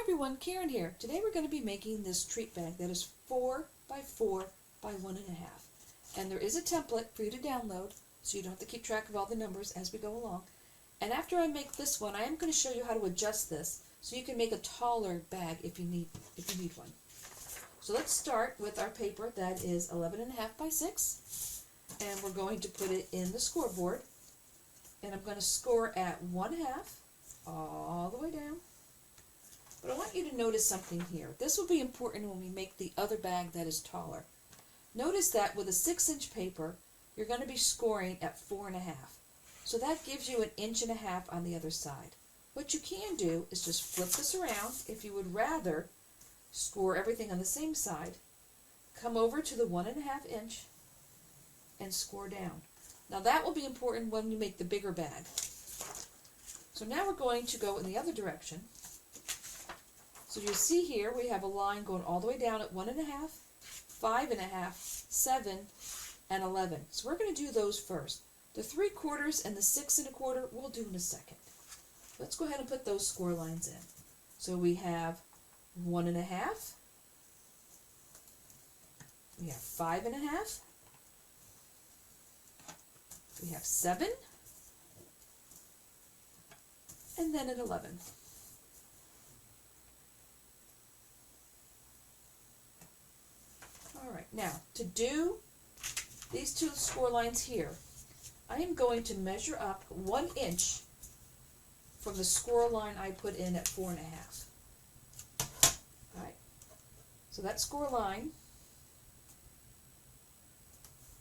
everyone, Karen here. Today we're going to be making this treat bag that is 4 by 4 by 1.5. And there is a template for you to download so you don't have to keep track of all the numbers as we go along. And after I make this one, I am going to show you how to adjust this so you can make a taller bag if you need one. So let's start with our paper that is 11.5 by 6, and we're going to put it in the scoreboard. And I'm going to score at 1/2 all the way down. But I want you to notice something here. This will be important when we make the other bag that is taller. Notice that with a 6-inch paper, you're going to be scoring at 4.5. So that gives you 1.5 inches on the other side. What you can do is just flip this around if you would rather score everything on the same side. Come over to the 1.5 inch and score down. Now that will be important when you make the bigger bag. So now we're going to go in the other direction. So you see here we have a line going all the way down at 1.5, 5.5, 7, and 11. So we're going to do those first. The 3/4 and the 6 1/4 we'll do in a second. Let's go ahead and put those score lines in. So we have 1.5, we have 5.5, we have 7, and then an 11. All right, now to do these two score lines here, I am going to measure up 1 inch from the score line I put in at 4.5. All right, so that score line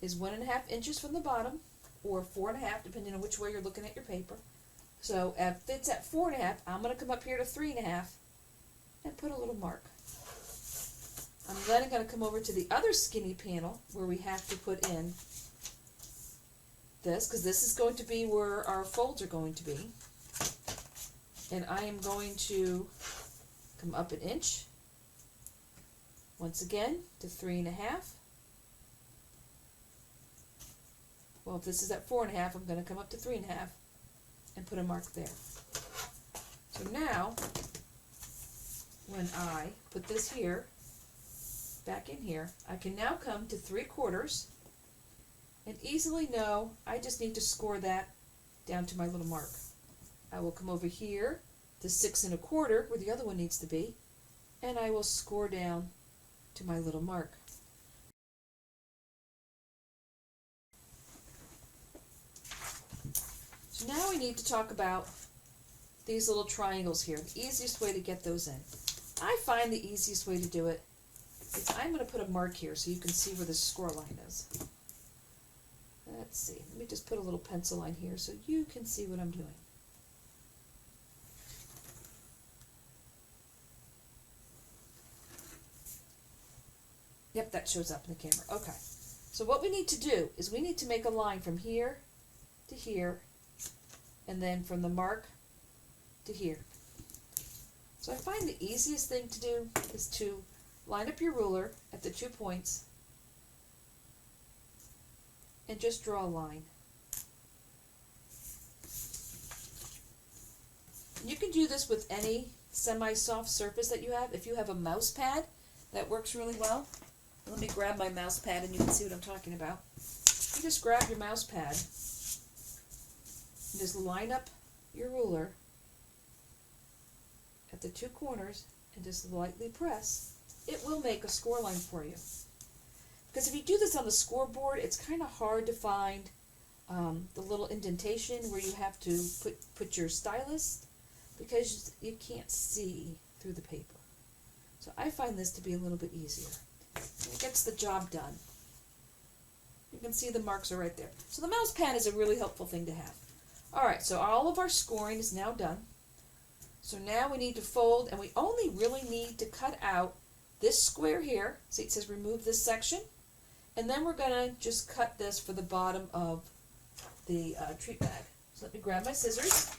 is 1.5 inches from the bottom, or 4.5, depending on which way you're looking at your paper. So if it's at 4.5, I'm going to come up here to 3.5 and put a little mark. I'm then going to come over to the other skinny panel where we have to put in this, because this is going to be where our folds are going to be. And I am going to come up 1 inch, once again, to 3.5. Well, if this is at 4.5, I'm going to come up to 3.5 and put a mark there. So now, when I put this here, back in here, I can now come to 3/4 and easily know I just need to score that down to my little mark. I will come over here to 6 1/4 where the other one needs to be, and I will score down to my little mark. So now we need to talk about these little triangles here, the easiest way to get those in. I find the easiest way to do it is I'm going to put a mark here so you can see where the score line is. Let's see, let me just put a little pencil line here so you can see what I'm doing. Yep, that shows up in the camera. Okay, so what we need to do is we need to make a line from here to here, and then from the mark to here. So I find the easiest thing to do is to line up your ruler at the 2 points and just draw a line. You can do this with any semi-soft surface that you have. If you have a mouse pad, that works really well. Let me grab my mouse pad and you can see what I'm talking about. You just grab your mouse pad and just line up your ruler at the 2 corners and just lightly press. It will make a score line for you. Because if you do this on the scoreboard, it's kind of hard to find the little indentation where you have to put your stylus, because you can't see through the paper. So I find this to be a little bit easier. It gets the job done. You can see the marks are right there. So the mouse pad is a really helpful thing to have. Alright, so all of our scoring is now done. So now we need to fold, and we only really need to cut out this square here. See, it says remove this section. And then we're going to just cut this for the bottom of the treat bag. So let me grab my scissors.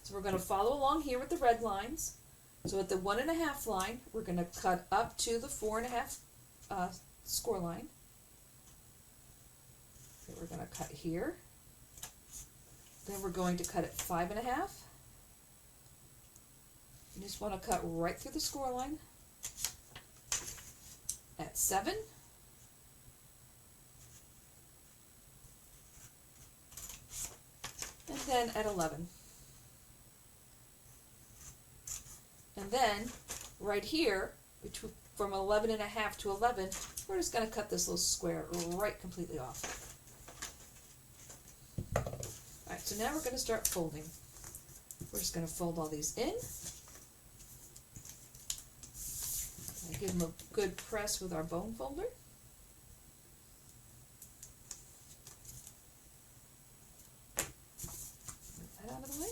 So we're going to follow along here with the red lines. So at the 1.5 line, we're going to cut up to the 4.5 score line. So we're going to cut here. Then we're going to cut at 5.5, You just want to cut right through the score line at 7. And then at 11. And then right here, from 11 and a half to 11, we're just going to cut this little square right completely off. Alright, so now we're going to start folding. We're just going to fold all these in. And give them a good press with our bone folder. Move that out of the way.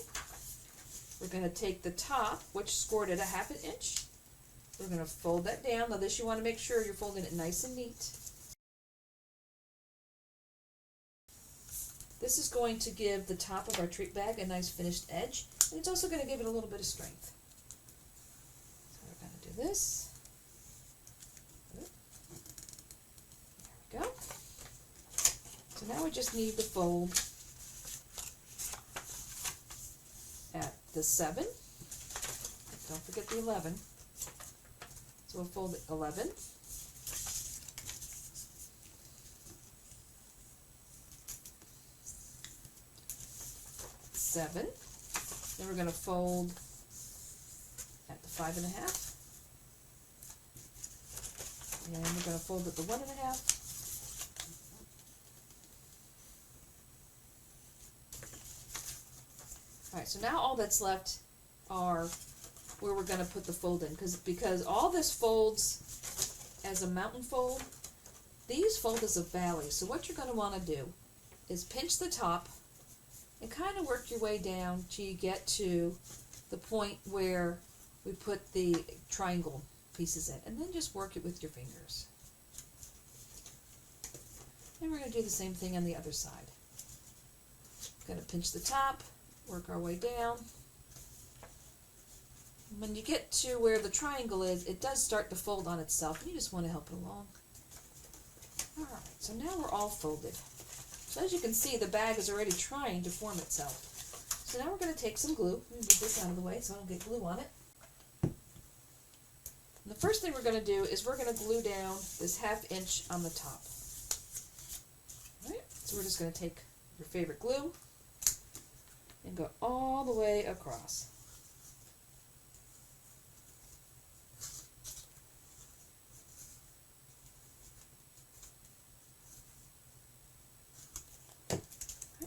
We're going to take the top, which scored at a 1/2 inch. We're going to fold that down. Now this, you want to make sure you're folding it nice and neat. This is going to give the top of our treat bag a nice finished edge, and it's also going to give it a little bit of strength. So we're going to do this. There we go. So now we just need to fold at the 7. Don't forget the 11. So we'll fold it 11. Seven. Then we're going to fold at the 5 and a half. And we're going to fold at the 1 and a half. Alright, so now all that's left are where we're going to put the fold in, because all this folds as a mountain fold, these fold as a valley. So what you're going to want to do is pinch the top and kind of work your way down till you get to the point where we put the triangle pieces in, and then just work it with your fingers. And we're going to do the same thing on the other side. Going to pinch the top, work our way down. When you get to where the triangle is, it does start to fold on itself, and you just want to help it along. Alright, so now we're all folded. So as you can see, the bag is already trying to form itself. So now we're going to take some glue. Let me move this out of the way so I don't get glue on it. And the first thing we're going to do is we're going to glue down this 1/2 inch on the top. Alright, so we're just going to take your favorite glue and go all the way across.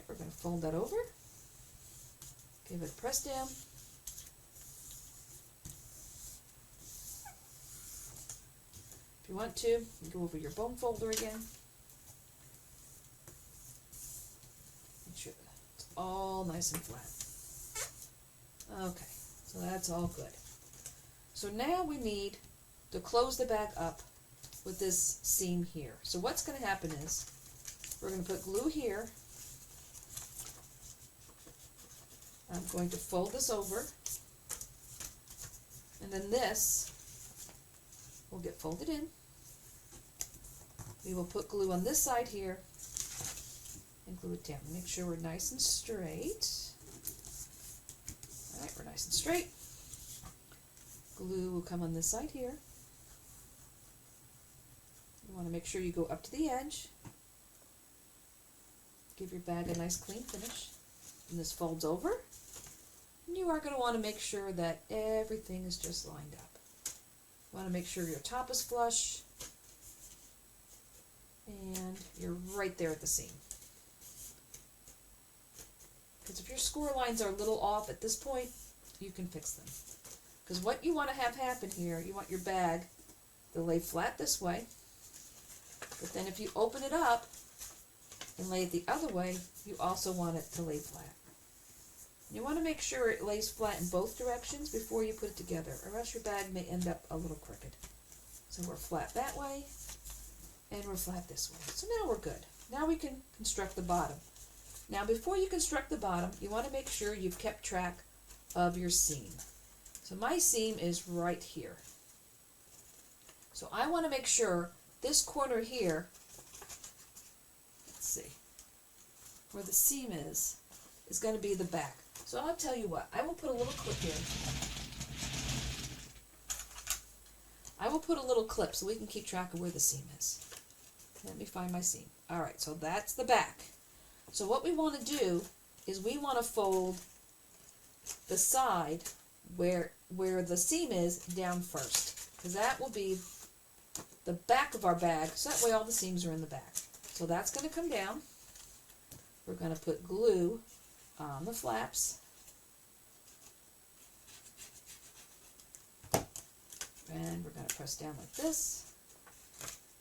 We're going to fold that over, give it a press down, if you want to, you can go over your bone folder again, make sure it's all nice and flat. Okay, so that's all good. So now we need to close the bag up with this seam here. So what's going to happen is we're going to put glue here. I'm going to fold this over, and then this will get folded in. We will put glue on this side here and glue it down. Make sure we're nice and straight. Alright, we're nice and straight. Glue will come on this side here. You want to make sure you go up to the edge. Give your bag a nice clean finish. And this folds over. And you are going to want to make sure that everything is just lined up. You want to make sure your top is flush. And you're right there at the seam. Because if your score lines are a little off at this point, you can fix them. Because what you want to have happen here, you want your bag to lay flat this way. But then if you open it up and lay it the other way, you also want it to lay flat. You want to make sure it lays flat in both directions before you put it together, or else your bag may end up a little crooked. So we're flat that way, and we're flat this way. So now we're good. Now we can construct the bottom. Now before you construct the bottom, you want to make sure you've kept track of your seam. So my seam is right here. So I want to make sure this corner here, let's see, where the seam is going to be the back. So I'll tell you what, I will put a little clip in. we'll put a little clip so we can keep track of where the seam is. Let me find my seam. All right, so that's the back. So what we want to do is we want to fold the side where the seam is down first, because that will be the back of our bag, so that way all the seams are in the back. So that's going to come down. We're going to put glue on the flaps. And we're going to press down like this.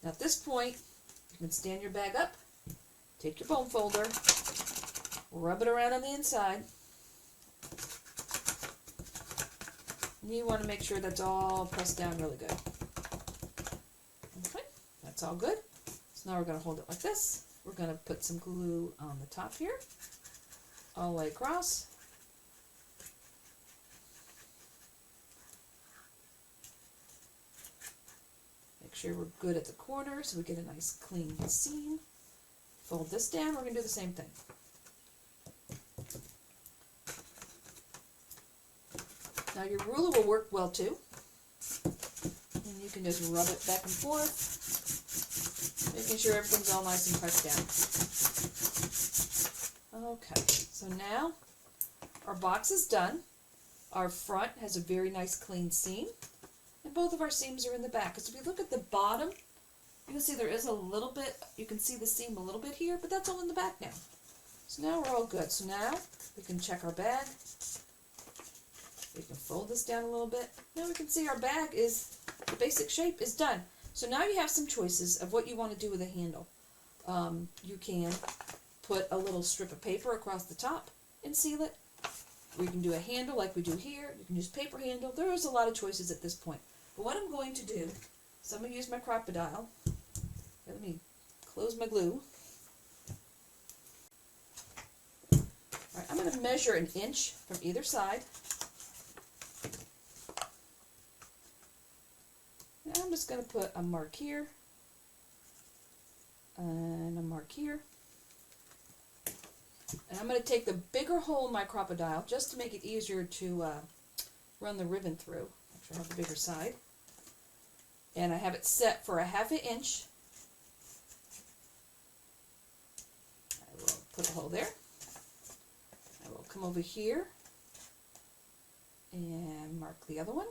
Now at this point, you can stand your bag up, take your bone folder, rub it around on the inside. And you want to make sure that's all pressed down really good. Okay, that's all good. So now we're going to hold it like this. We're going to put some glue on the top here, all the way across. Make sure we're good at the corner so we get a nice clean seam. Fold this down. We're going to do the same thing. Now your ruler will work well too. And you can just rub it back and forth, making sure everything's all nice and pressed down. Okay, so now our box is done. Our front has a very nice clean seam, and both of our seams are in the back. Because if you look at the bottom, you can see there is a little bit, you can see the seam a little bit here, but that's all in the back now. So now we're all good. So now we can check our bag. We can fold this down a little bit. Now we can see our bag is, the basic shape is done. So now you have some choices of what you want to do with a handle. You can put a little strip of paper across the top and seal it. Or you can do a handle like we do here. You can use paper handle. There's a lot of choices at this point. But what I'm going to do is I'm going to use my crocodile. Let me close my glue. Alright, I'm going to measure 1 inch from either side. And I'm just going to put a mark here and a mark here. And I'm going to take the bigger hole in my crocodile just to make it easier to run the ribbon through. Actually, I have the bigger side. And I have it set for 1/2 inch. I will put a hole there. I will come over here and mark the other one.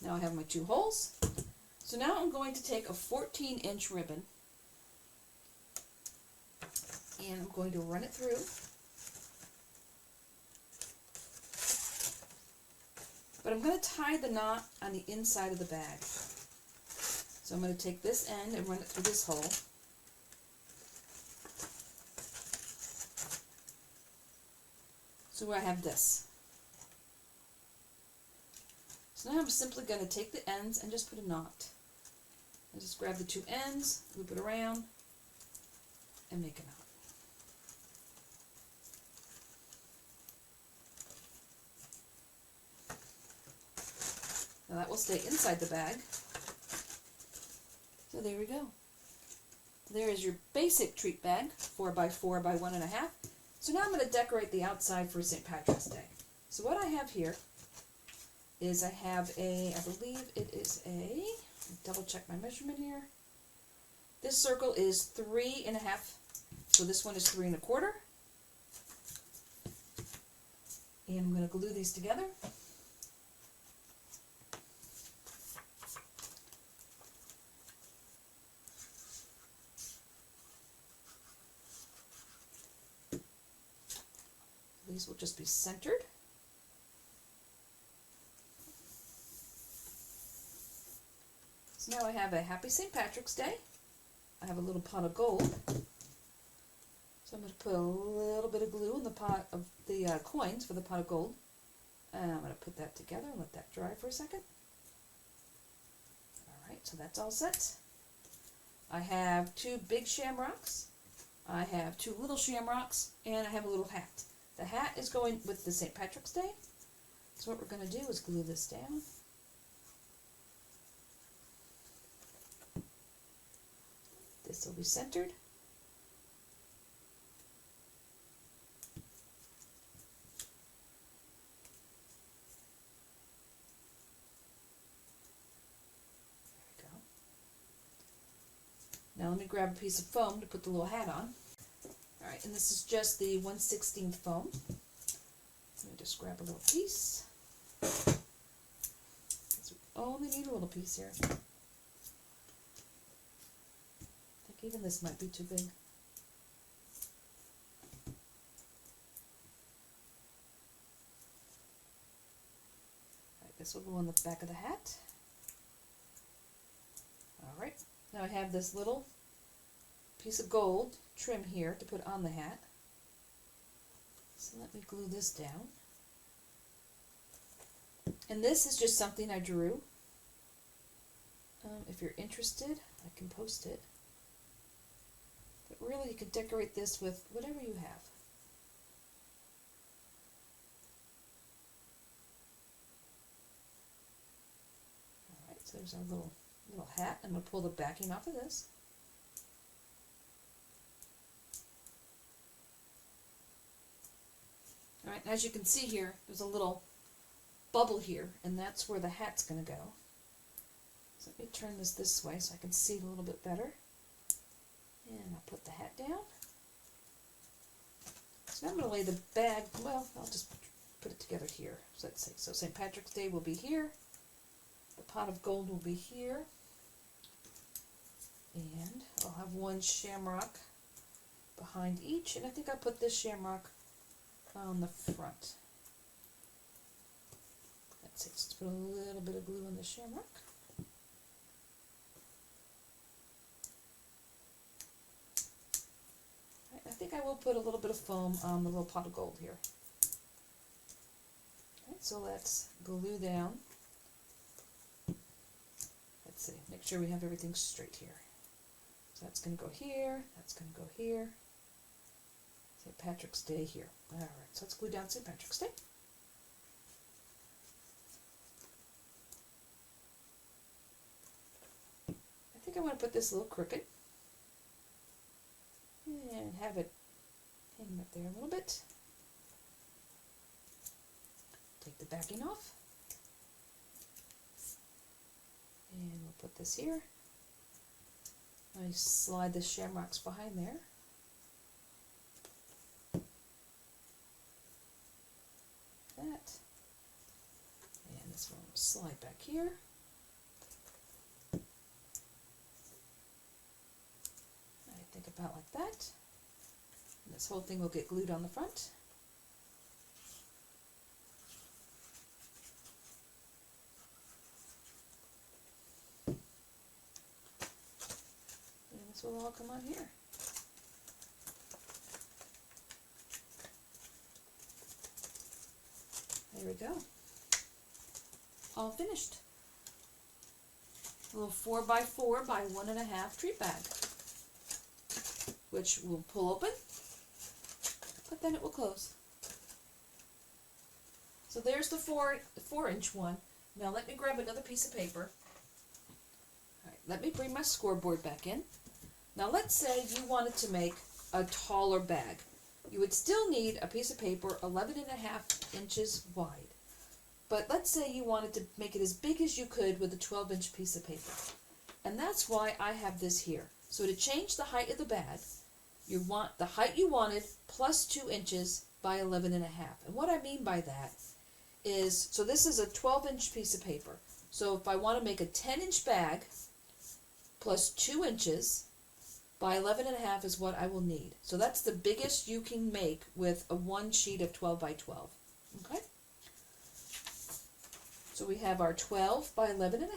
Now I have my 2 holes. So now I'm going to take a 14-inch ribbon and I'm going to run it through. But I'm going to tie the knot on the inside of the bag. So I'm going to take this end and run it through this hole. So I have this. So now I'm simply going to take the ends and just put a knot. And just grab the 2 ends, loop it around, and make a knot. Now that will stay inside the bag. So there we go. There is your basic treat bag, 4x4 by 1.5. So now I'm going to decorate the outside for St. Patrick's Day. So what I have here is I have a, I believe it is a, double check my measurement here. This circle is 3.5, so this one is 3 1/4. And I'm going to glue these together. These will just be centered. So now I have a Happy St. Patrick's Day. I have a little pot of gold. So I'm going to put a little bit of glue in the pot of the coins for the pot of gold. And I'm going to put that together and let that dry for a second. Alright, so that's all set. I have 2 big shamrocks. I have 2 little shamrocks. And I have a little hat. The hat is going with the St. Patrick's Day. So what we're going to do is glue this down. This will be centered. Now let me grab a piece of foam to put the little hat on. Alright, and this is just the 1/16 foam. Let me just grab a little piece. We only need a little piece here. I think even this might be too big. Alright, this will go on the back of the hat. Alright, now I have this little piece of gold trim here to put on the hat. So let me glue this down. And this is just something I drew. If you're interested, I can post it. But really, you can decorate this with whatever you have. Alright, so there's our little hat. I'm going to pull the backing off of this. Alright, as you can see here, there's a little bubble here, and that's where the hat's going to go. So let me turn this way so I can see it a little bit better. And I'll put the hat down. So now I'm going to lay the bag, well, I'll just put it together here. So let's see, so St. Patrick's Day will be here. The pot of gold will be here. And I'll have one shamrock behind each, and I think I'll put this shamrock on the front. Let's see, let's put a little bit of glue on the shamrock. I think I will put a little bit of foam on the little pot of gold here. Alright, so let's glue down. Let's see, make sure we have everything straight here. So that's going to go here, that's going to go here. St. Patrick's Day here. Alright, so let's glue down St. Patrick's Day. I think I want to put this a little crooked. And have it hang up there a little bit. Take the backing off. And we'll put this here. I slide the shamrocks behind there. That. And this one will slide back here. I think about like that. And this whole thing will get glued on the front. And this will all come on here. There we go. All finished. A little 4x4 by 1.5 treat bag, which will pull open, but then it will close. So there's the 4-inch one. Now let me grab another piece of paper. Alright, let me bring my scoreboard back in. Now let's say you wanted to make a taller bag. You would still need a piece of paper 11.5 inches wide. But let's say you wanted to make it as big as you could with a 12-inch piece of paper. And that's why I have this here. So to change the height of the bag, you want the height you wanted plus 2 inches by 11.5. And what I mean by that is, so this is a 12-inch piece of paper. So if I want to make a 10-inch bag plus 2 inches by 11.5 is what I will need. So that's the biggest you can make with a one sheet of 12 by 12. Okay? So we have our 12 by 11.5.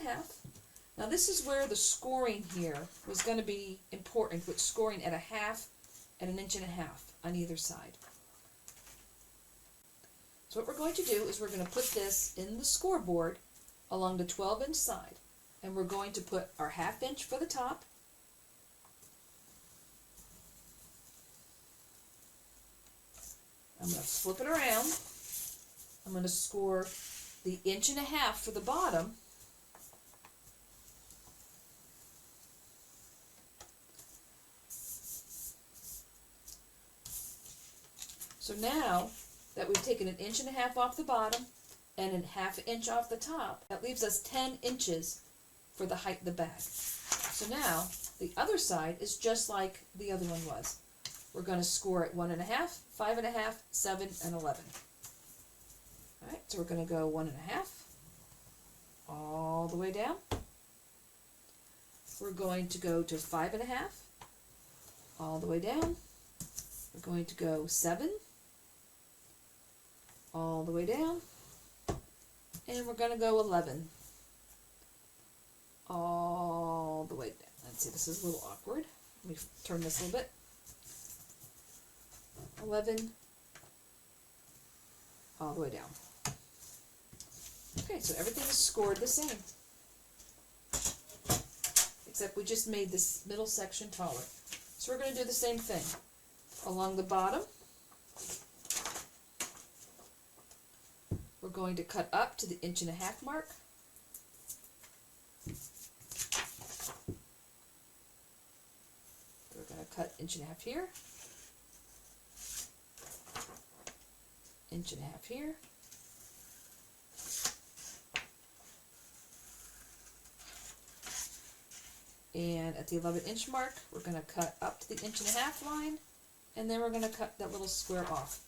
Now this is where the scoring here was going to be important, with scoring at 1/2 and 1.5 inches on either side. So what we're going to do is we're going to put this in the scoreboard along the 12-inch side. And we're going to put our 1/2 inch for the top. I'm going to flip it around. I'm going to score the 1.5 inches for the bottom. So now that we've taken 1.5 inches off the bottom and 1/2 inch off the top, that leaves us 10 inches for the height of the bag. So now The other side is just like the other one was. We're going to score at 1 1/2, 5 1/2, 7, and 11. All right, so we're going to go 1 1/2 all the way down. We're going to go to 5 1/2 all the way down. We're going to go 7 all the way down. And we're going to go 11 all the way down. Let's see, this is a little awkward. Let me turn this a little bit. 11 all the way down. Okay, so everything is scored the same. Except we just made this middle section taller. So we're going to do the same thing. Along the bottom, we're going to cut up to the 1 1/2 mark. We're going to cut 1 1/2 here, 1 1/2 here, and at the 11-inch mark, we're going to cut up to the 1 1/2 line, and then we're going to cut that little square off.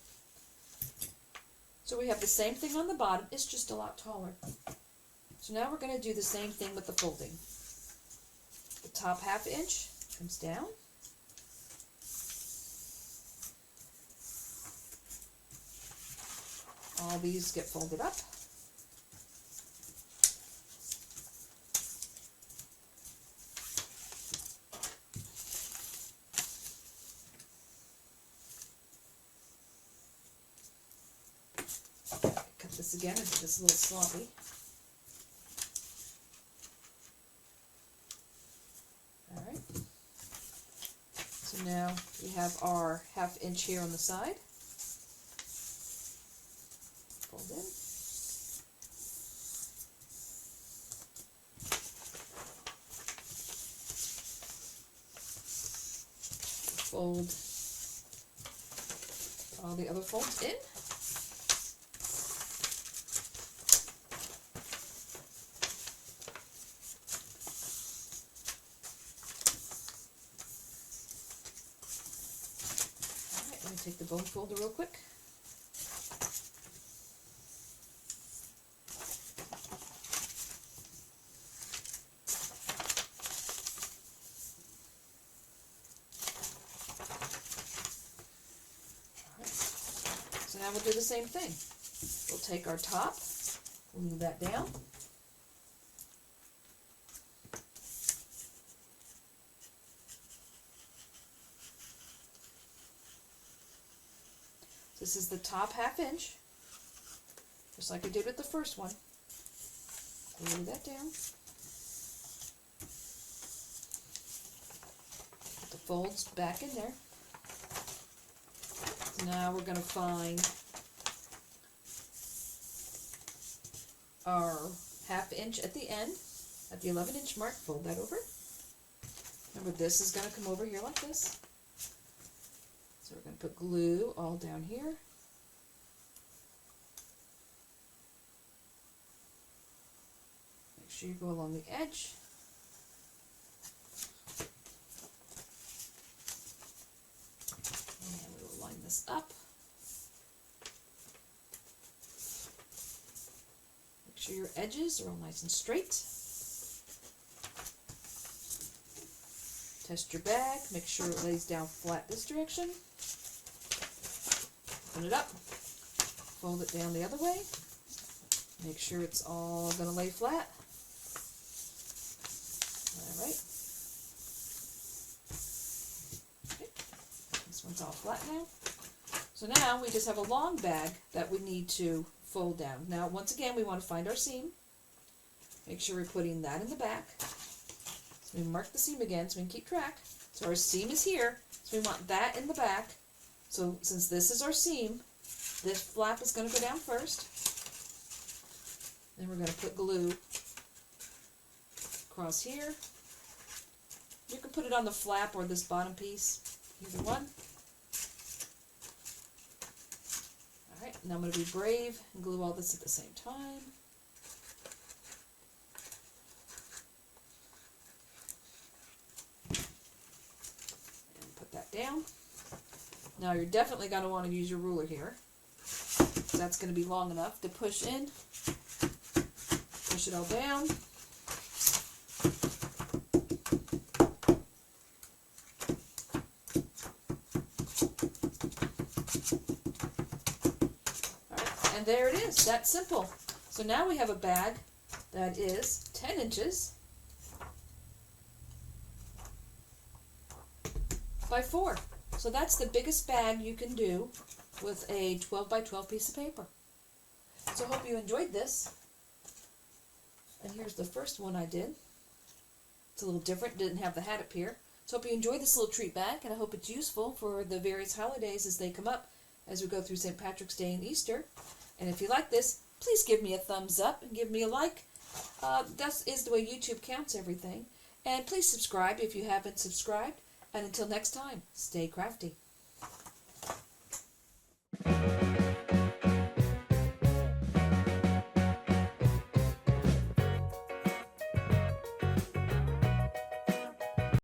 So we have the same thing on the bottom, it's just a lot taller. So now we're going to do the same thing with the folding. The top 1/2 inch comes down. All these get folded up. Cut this again, it's just a little sloppy. Alright. So now we have our 1/2 inch here on the side. Fold in. Fold all the other folds in. Alright, let me take the bone folder real quick. So now we'll do the same thing. We'll take our top, we'll move that down. This is the top 1/2 inch, just like I did with the first one. Glue that down. Put the folds back in there. Now we're going to find our 1/2 inch at the end, at the 11-inch mark, fold that over. Remember, this is going to come over here like this. So we're going to put glue all down here. Make sure you go along the edge. This up. Make sure your edges are all nice and straight. Test your bag, make sure it lays down flat this direction. Open it up, fold it down the other way. Make sure it's all going to lay flat. Alright. Okay. This one's all flat now. So now we just have a long bag that we need to fold down. Now once again we want to find our seam. Make sure we're putting that in the back. So we mark the seam again so we can keep track. So our seam is here, so we want that in the back. So since this is our seam, this flap is going to go down first. Then we're going to put glue across here. You can put it on the flap or this bottom piece, either one. Alright, now I'm going to be brave and glue all this at the same time. back down. Now you're definitely going to want to use your ruler here. That's going to be long enough to push in. Push it all down. Alright, and there it is. That's simple. So now we have a bag that is 10 inches by 4. So that's the biggest bag you can do with a 12 by 12 piece of paper. So I hope you enjoyed this. And here's the first one I did. It's a little different, didn't have the hat up here. So I hope you enjoyed this little treat bag, and I hope it's useful for the various holidays as they come up as we go through St. Patrick's Day and Easter. And if you like this, please give me a thumbs up and give me a like. That is the way YouTube counts everything. And please subscribe if you haven't subscribed. And until next time, stay crafty.